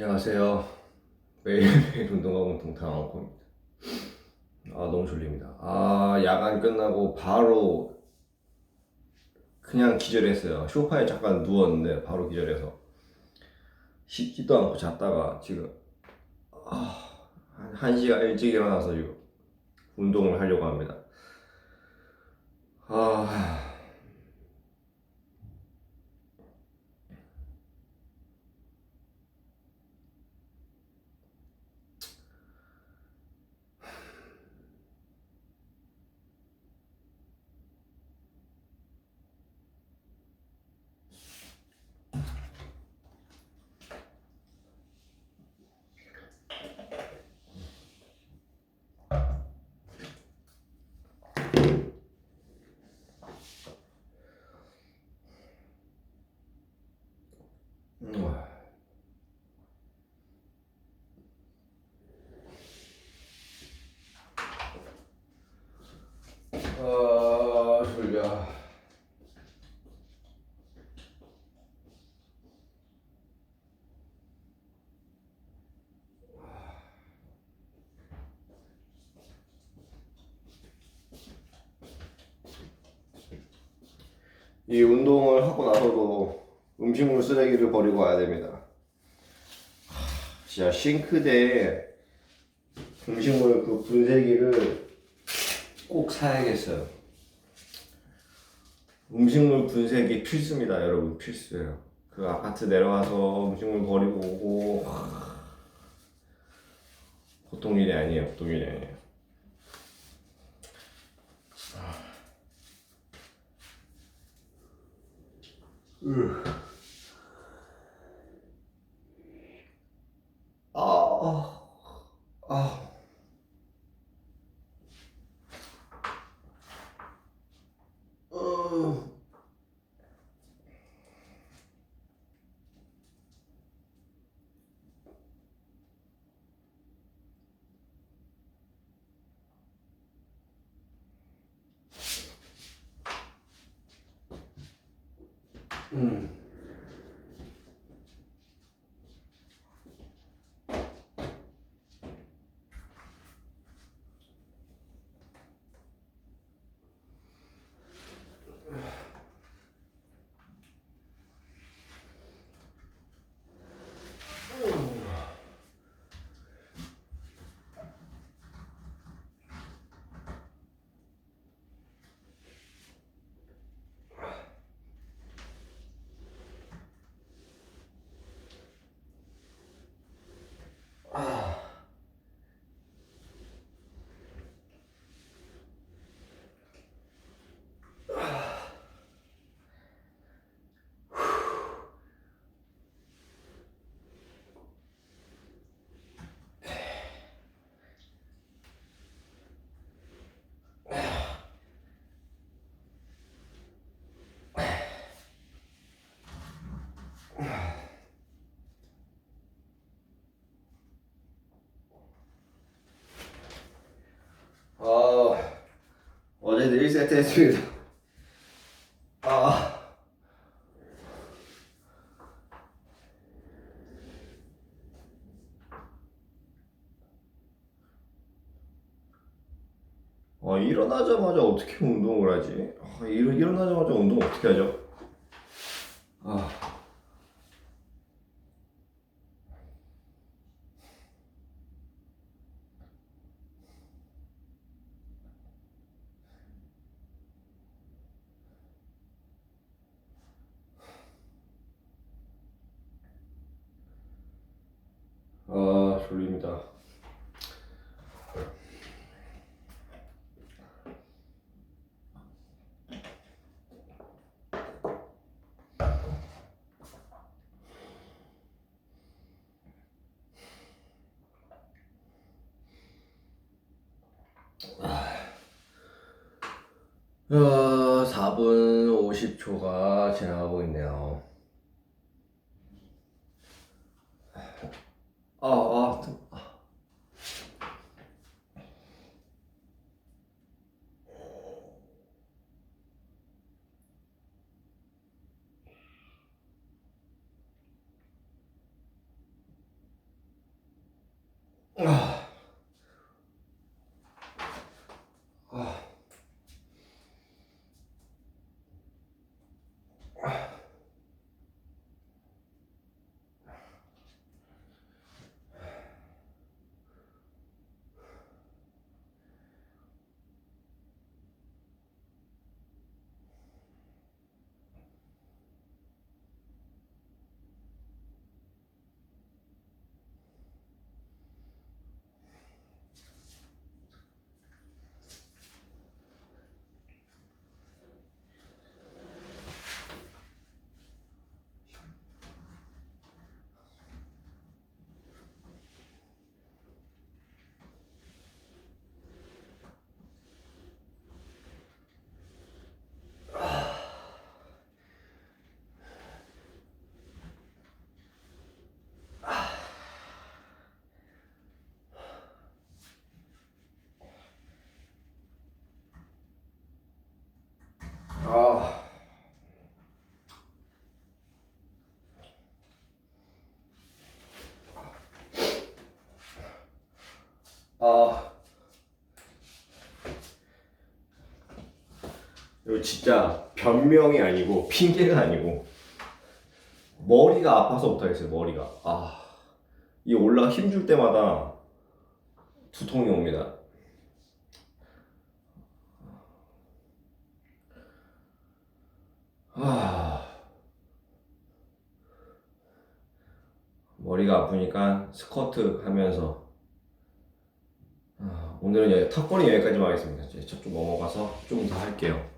안녕하세요. 매일매일 운동하고 동탐한 겁니다. 너무 졸립니다. 야간 끝나고 바로 그냥 기절했어요. 소파에 잠깐 누웠는데 바로 기절해서 씻지도 않고 잤다가 지금 한 1시간 일찍 일어나서 지금 운동을 하려고 합니다. 아, 음, 졸려. 이 운동을 하고 나서도 음식물 쓰레기를 버리고 와야 됩니다. 진짜 싱크대에 음식물 그 분쇄기를 꼭 사야겠어요. 음식물 분쇄기 필수입니다, 여러분. 필수예요. 그 아파트 내려와서 음식물 버리고 오고 보통 일이 아니에요. 보통 일이 아니에요. 아, 아, 음, 음. 아, 어제도 1세트 했습니다. 아, 일어나자마자 어떻게 운동을 하지? 일어나자마자 운동 어떻게 하죠? 아, 졸립니다. 아, 4분 50초가 지나가고 있네요. 아, 아, 아, 아, 아, 아, 이거 진짜 변명이 아니고 핑계가 아니고 머리가 아파서 못하겠어요. 머리가. 이 올라가 힘줄 때마다 두통이 옵니다. 머리가 아프니까 스쿼트 하면서 오늘은 턱걸이 여기까지만 하겠습니다. 이제 저쪽 넘어가서 좀 더 할게요.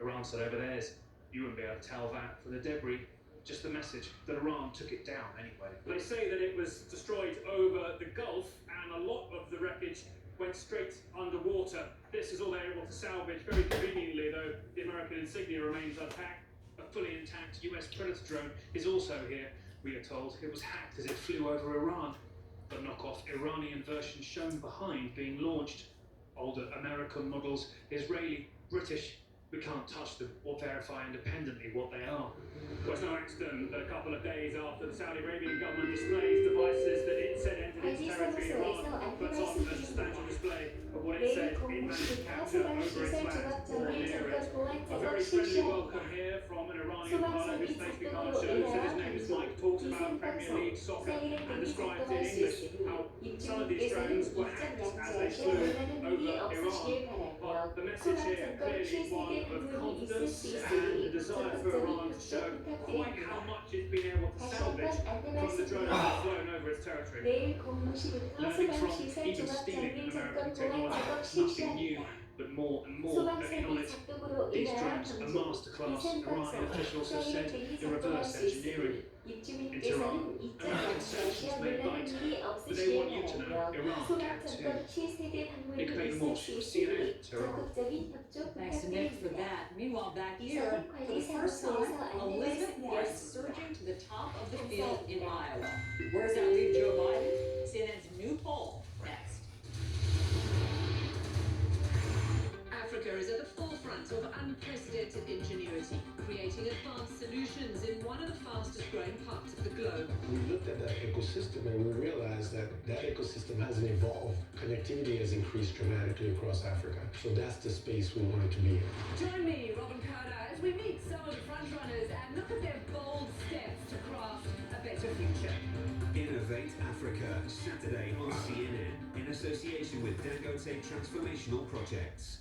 Iran said over theirs. You wouldn't be able to tell that for the debris. Just the message that Iran took it down anyway. They say that it was destroyed over the Gulf and a lot of the wreckage went straight underwater. This is all they're able to salvage. Very conveniently, though, the American insignia remains intact. A fully intact US Predator drone is also here, we are told. It was hacked as it flew over Iran. The knockoff Iranian version shown behind being launched. Older American models, Israeli, British. We can't touch them or verify independently what they are. Well, it's no accident that a couple of days after the Saudi Arabian government displays devices that it said entered its territory, Iran puts on a substantial display of what it said it managed to capture over its land or near it. A very friendly welcome here from an Iranian pilot whose face we can't show, said his name is Mike, talks about Premier League soccer and describes in English how some of these drones were hacked as they flew over Iran. But the message here clearly one of confidence and a desire for Iran to show quite how much it's been able to salvage from the drones that have flown over its territory. Learning from, even stealing American technology, nothing new, but more and more betting on it. These drones are masterclass. Iranian officials have said in reverse engineering in Tehran. American sanctions may bite, but they want you to know Iran can too. Nick Payne-Walsh, CNN, Tehran. Thanks to Nick for that. Meanwhile, back here, for the first time, Elizabeth Warren surging to the top of the field in Iowa. Where does that leave Joe Biden? CNN's new poll next. Africa is at the forefront forefront of unprecedented ingenuity, creating advanced solutions in one of the fastest growing parts of the globe. We looked at that ecosystem and we realized that that ecosystem hasn't evolved. Connectivity has increased dramatically across Africa. So that's the space we wanted to be in. Join me, Robin Carter, as we meet some of the frontrunners and look at their bold steps to craft a better future. Innovate Africa, Saturday on CNN, in association with Dangote Transformational Projects.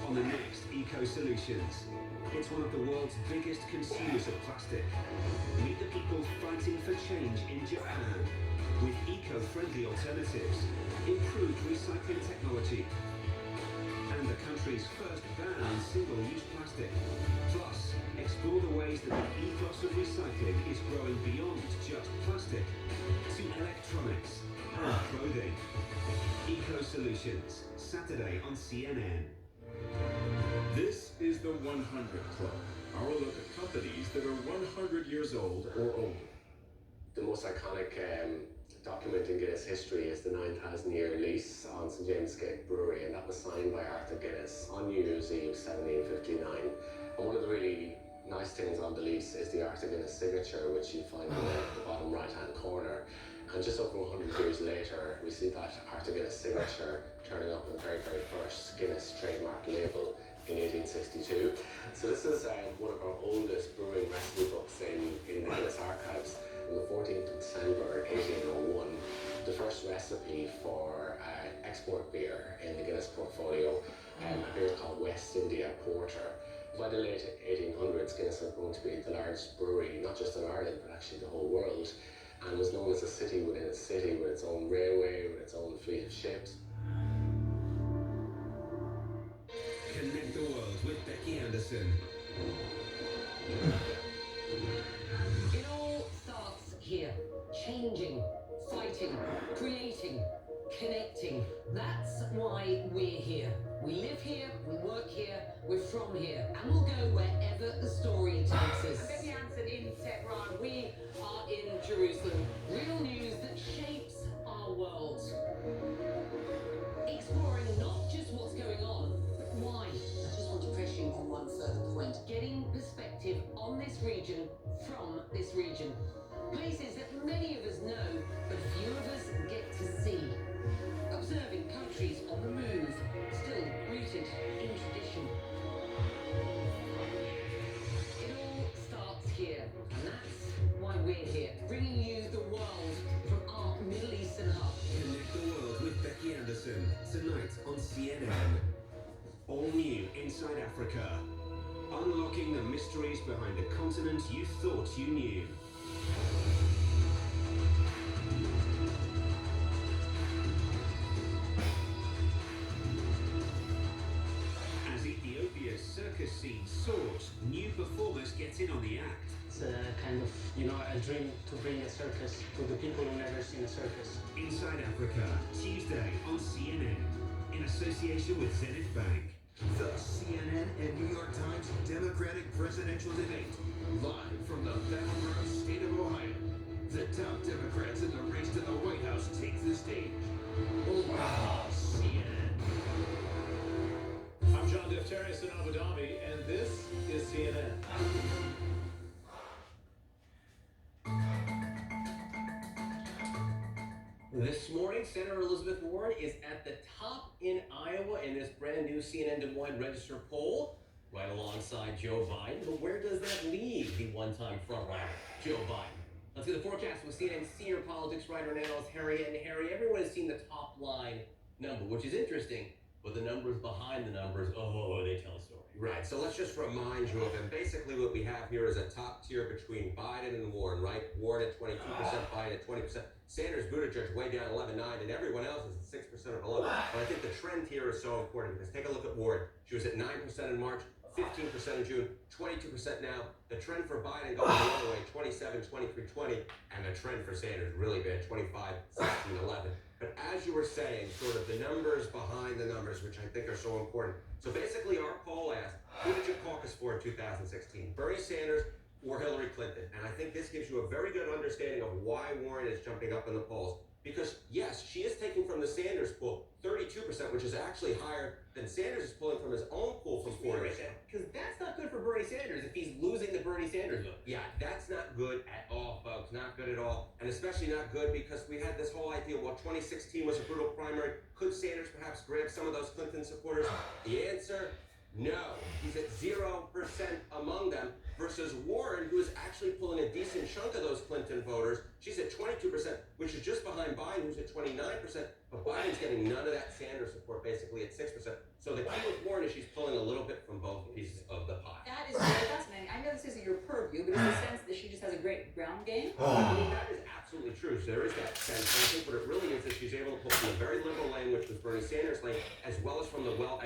On the next Eco Solutions, it's one of the world's biggest consumers of plastic. Meet the people fighting for change in Japan with eco-friendly alternatives, improved recycling technology, and the country's first ban on single-use plastic. Plus, explore the ways that the ethos of recycling is growing beyond just plastic to electronics and clothing. Eco Solutions, Saturday on CNN. This is the 100 Club, our look at companies that are 100 years old or older. The most iconic document in Guinness history is the 9,000-year lease on St James' Gate Brewery, and that was signed by Arthur Guinness on New Year's Eve 1759. And one of the really nice things on the lease is the Arthur Guinness signature, which you find in the bottom right-hand corner. And just over 100 years later, we see that Arthur Guinness signature turning up on the very, very first Guinness trademark label in 1862. So this is one of our oldest brewing recipe books in the Guinness archives. On the 14th of December 1801, the first recipe for export beer in the Guinness portfolio, a beer called West India Porter. By the late 1800s, Guinness had grown to be the largest brewery, not just in Ireland, but actually the whole world, and was known as a city within a city with its own railway, with its own fleet of ships. Connect the world with Becky Anderson. It all starts here. Changing, fighting, creating, connecting. That's why we're here. We live here, we work here, we're from here, and we'll go wherever the story takes us. I'm Becky Anderson in Tehran. We are in Jerusalem. Real news that shapes our world. Exploring not just what's going on, but why. I just want to press you on one further point. Getting perspective on this region from this region. Places that many of us know, but few of us get to see. Observing countries on the move, still rooted in tradition. It all starts here, and that's why we're here, bringing you the world from our Middle Eastern hub. Connect the world with Becky Anderson, tonight on CNN. All new Inside Africa. Unlocking the mysteries behind a continent you thought you knew. As Ethiopia's circus scene soars, new performers get in on the act. It's a kind of, a dream to bring a circus to the people who never seen a circus. Inside Africa, Tuesday on CNN, in association with Zenith Bank. The CNN and New York Times Democratic presidential debate, live from the battleground state of Ohio. The top Democrats in the race to the White House take the stage. Only on CNN. I'm John Defterios in Abu Dhabi, and this is CNN. This morning, Senator Elizabeth Warren is at the top in Iowa in this brand new CNN Des Moines Register poll, right alongside Joe Biden. But where does that leave the one-time frontrunner, Joe Biden? Let's get the forecast with CNN senior politics writer and analyst Harry. And Harry, everyone has seen the top line number, which is interesting, but the numbers behind the numbers, they tell a story. Right, so let's just remind you of them. Basically what we have here is a top tier between Biden and Warren, right? Warren at 22%, Biden at 20%. Sanders, Buttigieg way down 11.9, and everyone else is at 6% or below. But I think the trend here is so important because take a look at Warren. She was at 9% in March, 15% in June, 22% now. The trend for Biden going the other way, 27, 23, 20, and the trend for Sanders really bad, 25, 16, 11. But as you were saying, sort of the numbers behind the numbers, which I think are so important. So basically our poll asked, who did you caucus for in 2016? Bernie Sanders or Hillary Clinton? And I think this gives you a very good understanding of why Warren is jumping up in the polls. Because yes, she is taking from the Sanders pool 32%, which is actually higher than Sanders is pulling from his own pool from 40%. Sanders vote. Yeah, that's not good at all, folks. Not good at all. And especially not good because we had this whole idea, well, 2016 was a brutal primary. Could Sanders perhaps grab some of those Clinton supporters? The answer, no. He's at 0% among them versus Warren, who is actually pulling a decent chunk of those Clinton voters. She's at 22%, which is just behind Biden, who's at 29%. But Biden's getting none of that Sanders support, basically at 6%. So the key with Warren is she's pulling a little bit from both pieces of the pie. That is very fascinating. I know this isn't your purview, but it's the sense that she just has a great ground game. I mean, that is absolutely true. So there is that sense. And I think what it really is she's able to pull from the very liberal lane, which was Bernie Sanders' lane, as well as from the well